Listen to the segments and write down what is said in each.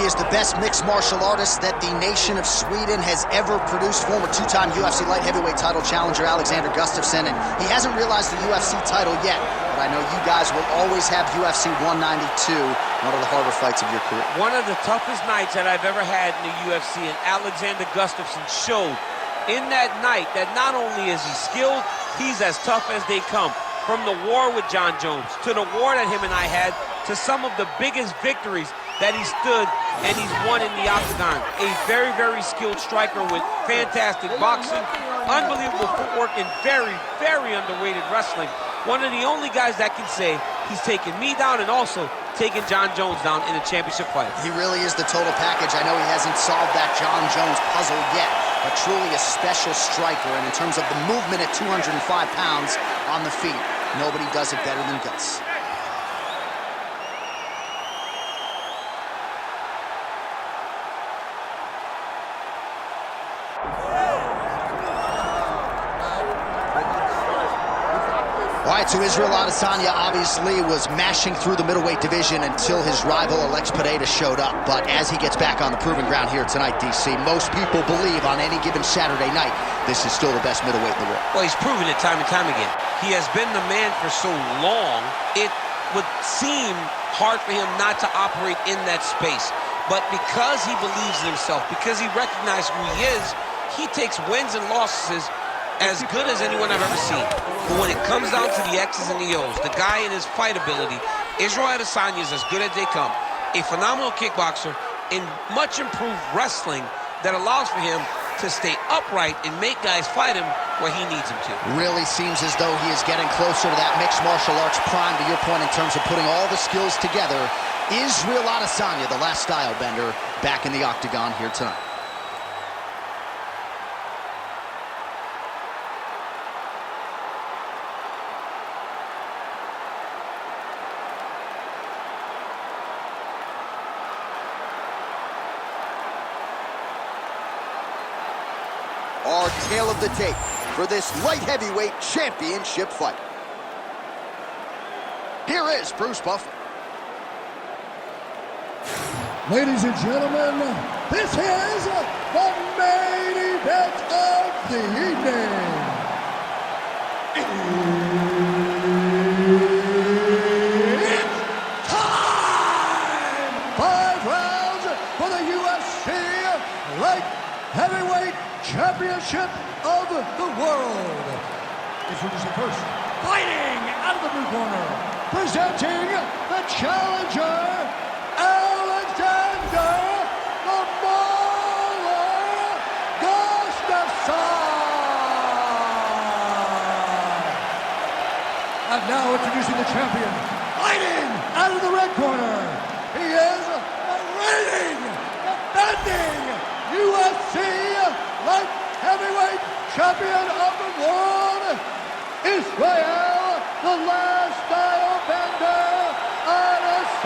He is the best mixed martial artist that the nation of Sweden has ever produced. Former two-time UFC light heavyweight title challenger Alexander Gustafsson, and he hasn't realized the UFC title yet. But I know you guys will always have UFC 192, one of the harder fights of your career. One of the toughest nights that I've ever had in the UFC, and Alexander Gustafsson showed in that night that not only is he skilled, he's as tough as they come. From the war with John Jones, to the war that him and I had, to some of the biggest victories that he stood and he's won in the octagon. A very, very skilled striker with fantastic boxing, unbelievable footwork, and very, very underrated wrestling. One of the only guys that can say he's taken me down and also taken John Jones down in a championship fight. He really is the total package. I know he hasn't solved that John Jones puzzle yet, but truly a special striker. And in terms of the movement at 205 pounds on the feet, nobody does it better than Gus. All right, so Israel Adesanya obviously was mashing through the middleweight division until his rival Alex Pereira showed up. But as he gets back on the proving ground here tonight, DC, most people believe on any given Saturday night, this is still the best middleweight in the world. Well, he's proven it time and time again. He has been the man for so long, it would seem hard for him not to operate in that space. But because he believes in himself, because he recognizes who he is, he takes wins and losses as good as anyone I've ever seen. But when it comes down to the X's and the O's, the guy and his fight ability, Israel Adesanya is as good as they come. A phenomenal kickboxer in much improved wrestling that allows for him to stay upright and make guys fight him where he needs them to. Really seems as though he is getting closer to that mixed martial arts prime, to your point, in terms of putting all the skills together. Israel Adesanya, the last style bender, back in the octagon here tonight. Our tale of the tape for this light heavyweight championship fight. Here is Bruce Buffer. Ladies and gentlemen, this is the main event of the evening. It's time! 5 rounds for the UFC Light Heavyweight Championship of the world. Introducing first, fighting out of the blue corner, presenting the challenger, Alexander the Mauler Gustafsson. And now introducing the champion, fighting out of the red corner. He is the reigning, defending UFC Light Heavyweight Champion of the world, Israel, the last style bender, Adesanya.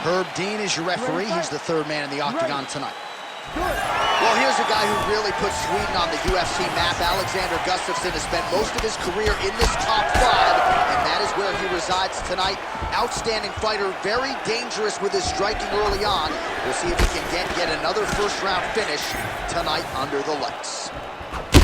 Herb Dean is your referee. He's the third man in the octagon tonight. Well, here's a guy who really put Sweden on the UFC map. Alexander Gustafsson has spent most of his career in this top 5, and that is where he resides tonight. Outstanding fighter, very dangerous with his striking early on. We'll see if he can get yet another first-round finish tonight under the lights. His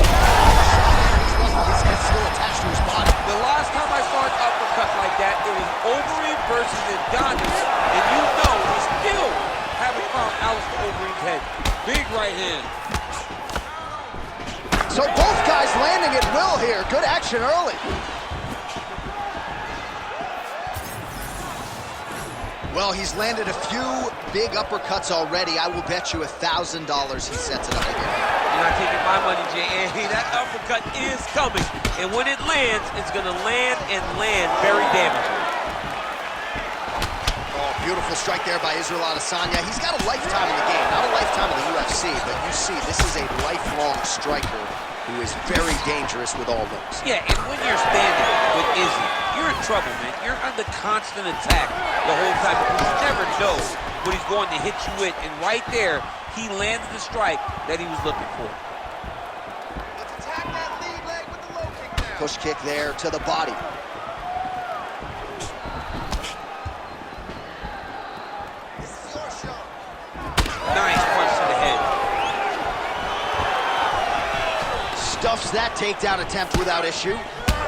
head still attached to his body. The last time I saw an uppercut like that, it was Overeem versus Adonis, and you know we still haven't found Alistair Overeem's head. Big right hand. So both guys landing at will here. Good action early. Well, he's landed a few big uppercuts already. I will bet you $1,000 he sets it up again. You're not taking my money, Jay. That uppercut is coming. And when it lands, it's going to land and land very damaging. Oh, beautiful strike there by Israel Adesanya. He's got a lifetime in the game, not a lifetime in the UFC, but you see, this is a lifelong striker who is very dangerous with all those. Yeah, and when you're standing with Izzy, you're in trouble, man. You're under constant attack the whole time because you never know what he's going to hit you with. And right there, he lands the strike that he was looking for. Let's attack that lead leg with the low kick now. Push kick there to the body. Finishes that takedown attempt without issue.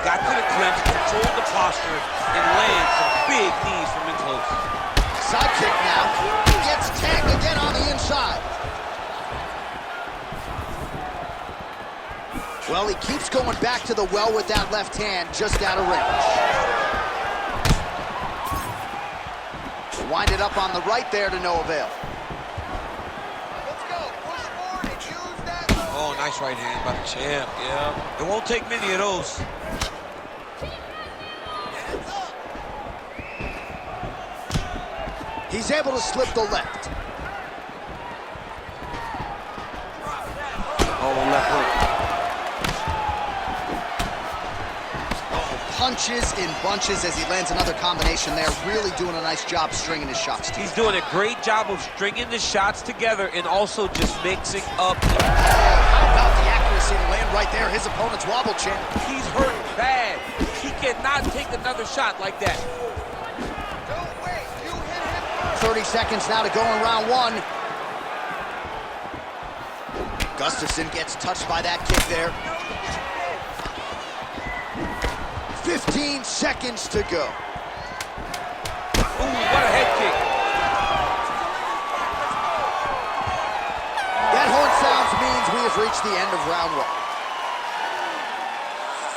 Got to the clinch, controlled the posture, and landed some big knees from in close. Side kick now. Gets tagged again on the inside. Well, he keeps going back to the well with that left hand, just out of range. Wind it up on the right there to no avail. Let's go. Push forward and use that. Oh, nice right hand by the champ, yeah. It won't take many of those. Hands up. He's able to slip the left. Oh, the left hook. Punches in bunches as he lands another combination there. Really doing a nice job stringing his shots together. He's doing a great job of stringing the shots together and also just mixing up. How about the accuracy to land right there? His opponent's wobble chin. He's hurt bad. He cannot take another shot like that. Don't wait. You hit him. 30 seconds now to go in round one. Gustafsson gets touched by that kick there. 15 seconds to go. Ooh, what a head kick. That horn sounds means we have reached the end of round one.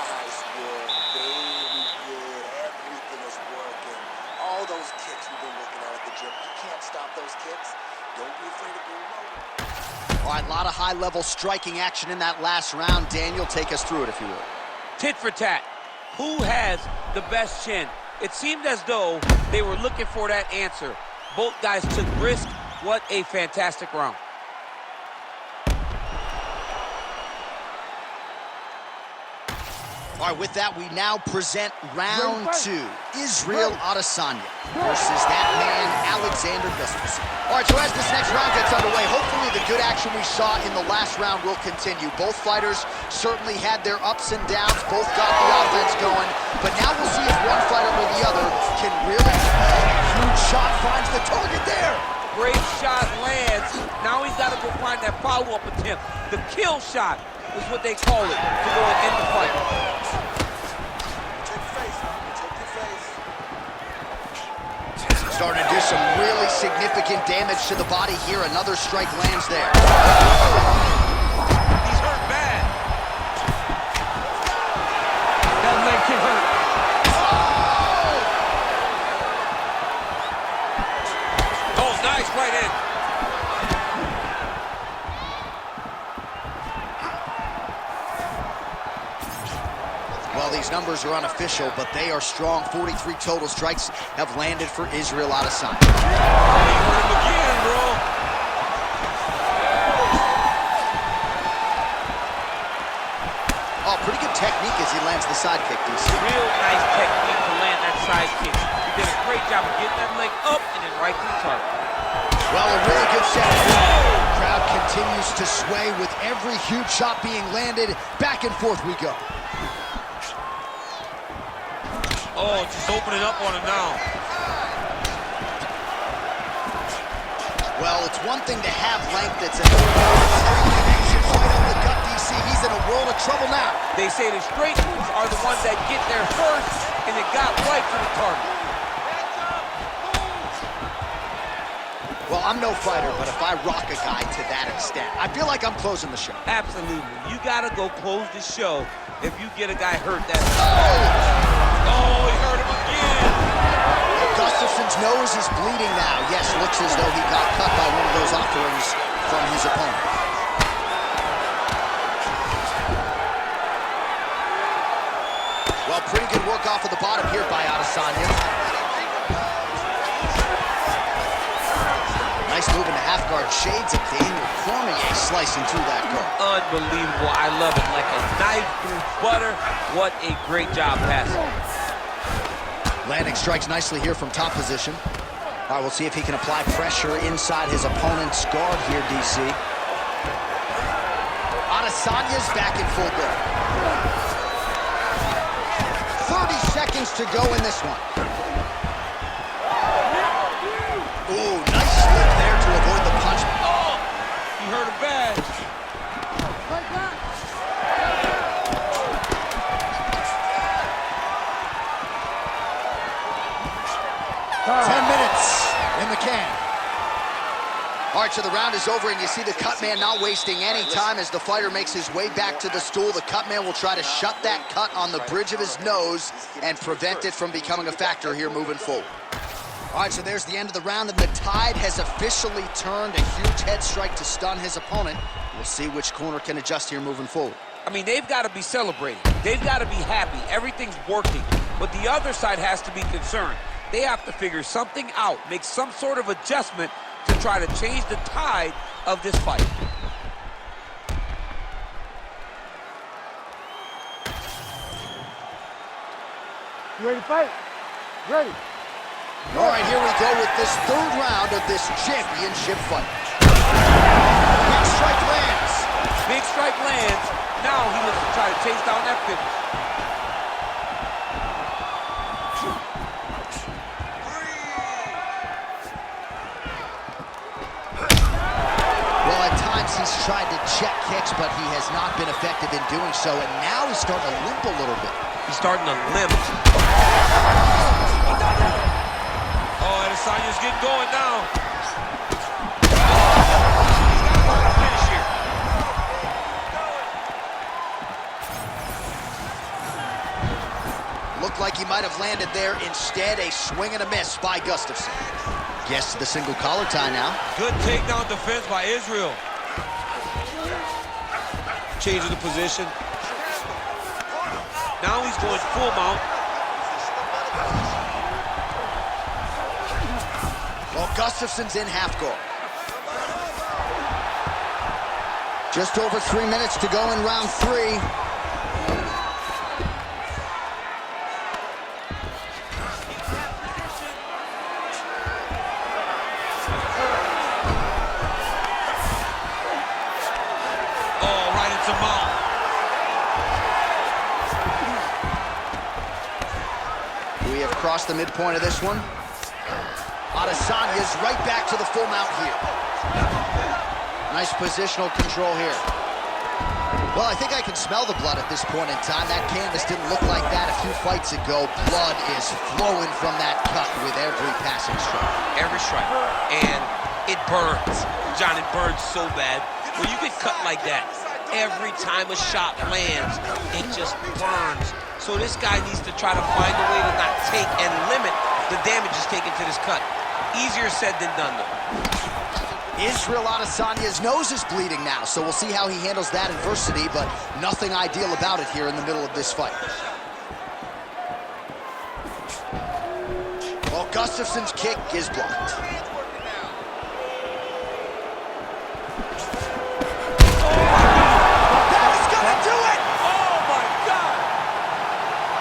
Nice work. Very good. Everything is working. All those kicks we've been working on at the gym. You can't stop those kicks. Don't be afraid to go low. All right, a lot of high-level striking action in that last round. Daniel, take us through it, if you will. Tit for tat. Who has the best chin? It seemed as though they were looking for that answer. Both guys took risk. What a fantastic round. All right, with that, we now present round two. Israel Adesanya versus that man, Alexander Gustafsson. All right, so as this next round gets underway, hopefully the good action we saw in the last round will continue. Both fighters certainly had their ups and downs. Both got the offense going. But now we'll see if one fighter or the other can really... Huge shot finds the target there. Great shot lands. Now he's got to go find that follow-up attempt. The kill shot is what they call it to go and end the fight. Check your face. Check your face. Starting to do some really significant damage to the body here. Another strike lands there. He's hurt bad. That leg kick hurt. Oh, nice right in. Well, these numbers are unofficial, but they are strong. 43 total strikes have landed for Israel Adesanya. He hurt him again, bro. Oh, pretty good technique as he lands the side kick, DC. Real nice technique to land that side kick. He did a great job of getting that leg up and then right to the target. Well, a really good set. Crowd continues to sway with every huge shot being landed. Back and forth we go. Oh, just opening up on him now. Well, it's one thing to have length. It's another connection right on the gut, DC. He's in a world of trouble now. They say the straight moves are the ones that get there first, and it got right to the target. Well, I'm no fighter, but if I rock a guy to that extent, I feel like I'm closing the show. Absolutely. You got to go close the show if you get a guy hurt that. Oh, he hurt him again. Gustafsson's nose is bleeding now. Yes, looks as though he got cut by one of those offerings from his opponent. Well, pretty good work off of the bottom here by Adesanya. Nice move into half guard. Shades of Daniel Cormier slicing through that guard. Unbelievable. I love it. Like a knife through butter. What a great job passing. Landing strikes nicely here from top position. All right, we'll see if he can apply pressure inside his opponent's guard here, DC. Adesanya's back in full guard. 30 seconds to go in this one. Ooh, nice slip there to avoid the punch. Oh, he hurt him bad. in the can. All right, so the round is over, and you see the cut man not wasting any time as the fighter makes his way back to the stool. The cut man will try to shut that cut on the bridge of his nose and prevent it from becoming a factor here moving forward. All right, so there's the end of the round, and the tide has officially turned. A huge head strike to stun his opponent. We'll see which corner can adjust here moving forward. I mean, they've got to be celebrating. They've got to be happy. Everything's working. But the other side has to be concerned. They have to figure something out, make some sort of adjustment to try to change the tide of this fight. You ready to fight? Ready. All right, here we go with this third round of this championship fight. Big strike lands. Big strike lands. Now he looks to try to chase down that finish. Well, at times he's tried to check kicks, but he has not been effective in doing so, and now he's starting to limp a little bit. He's starting to limp. Oh, Adesanya's getting going now. He's got a finish here. Looked like he might have landed there. Instead, a swing and a miss by Gustafsson. Gets to the single collar tie now. Good takedown defense by Israel. Changing the position. Now he's going full mount. Well, Gustafsson's in half guard. Just over 3 minutes to go in round 3. We have crossed the midpoint of this one. Adesanya's right back to the full mount here. Nice positional control here. Well, I think I can smell the blood at this point in time. That canvas didn't look like that a few fights ago. Blood is flowing from that cut with every passing strike. Every strike. And it burns. John, it burns so bad. When you get cut like that, every time a shot lands, it just burns. So this guy needs to try to find a way to not take and limit the damage he's taken to this cut. Easier said than done, though. Israel Adesanya's nose is bleeding now, so we'll see how he handles that adversity, but nothing ideal about it here in the middle of this fight. Well, Gustafsson's kick is blocked.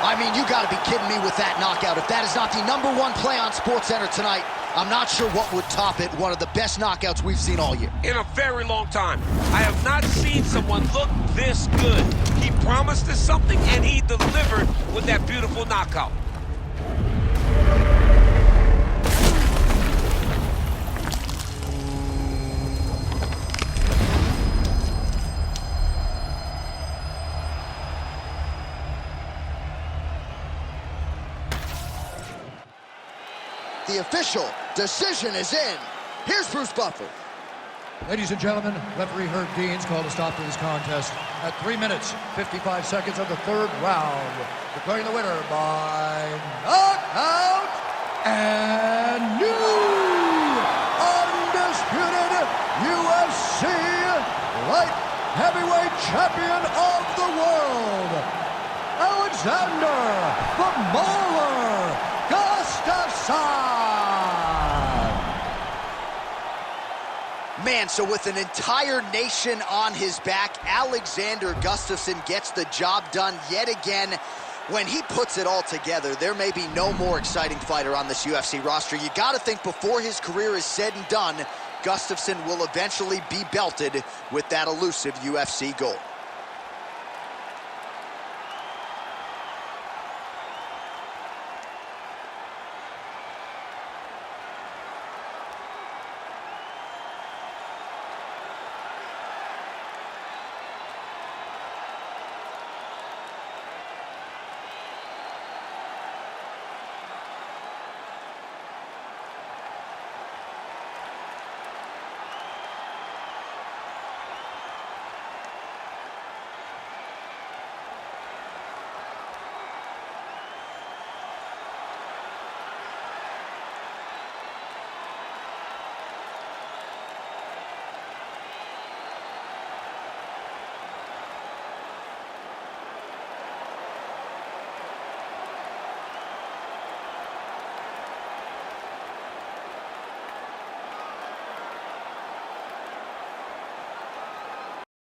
I mean, you gotta be kidding me with that knockout. If that is not the #1 play on SportsCenter tonight, I'm not sure what would top it. One of the best knockouts we've seen all year. In a very long time. I have not seen someone look this good. He promised us something, and he delivered with that beautiful knockout. The official decision is in. Here's Bruce Buffer. Ladies and gentlemen, referee Herb Dean's called a stop to this contest at 3 minutes, 55 seconds of the third round, declaring the winner by knockout and new undisputed UFC light heavyweight champion of the world, Alexander the Mauler Gustafsson. Man, so with an entire nation on his back, Alexander Gustafsson gets the job done yet again. When he puts it all together, there may be no more exciting fighter on this UFC roster. You got to think before his career is said and done, Gustafsson will eventually be belted with that elusive UFC gold.